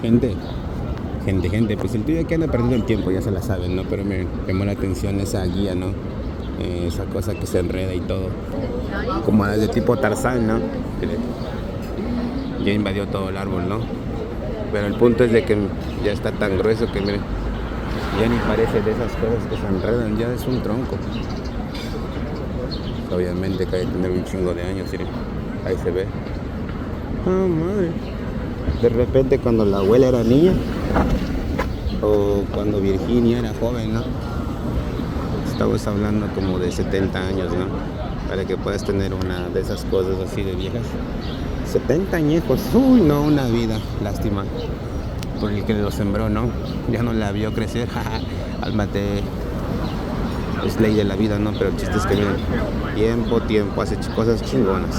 Gente, gente, pues el tuyo que anda perdiendo el tiempo, ya se la saben, ¿no? Pero me llamó la atención esa guía, ¿no? Esa cosa que se enreda y todo. Como las de tipo Tarzán, ¿no? Ya invadió todo el árbol, ¿no? Pero el punto es de que ya está tan grueso que, miren, ya ni parece de esas cosas que se enredan, ya es un tronco. Obviamente que hay que tener un chingo de años, miren. Ahí se ve. Ah, madre. De repente cuando la abuela era niña, o cuando Virginia era joven, ¿no? Estamos hablando como de 70 años, ¿no? Para que puedas tener una de esas cosas así de viejas. 70 añejos, uy, no, una vida, lástima. Por el que lo sembró, ¿no? Ya no la vio crecer, álmate. Es ley de la vida, ¿no? Pero el chiste es que miren, tiempo, hace cosas chingonas.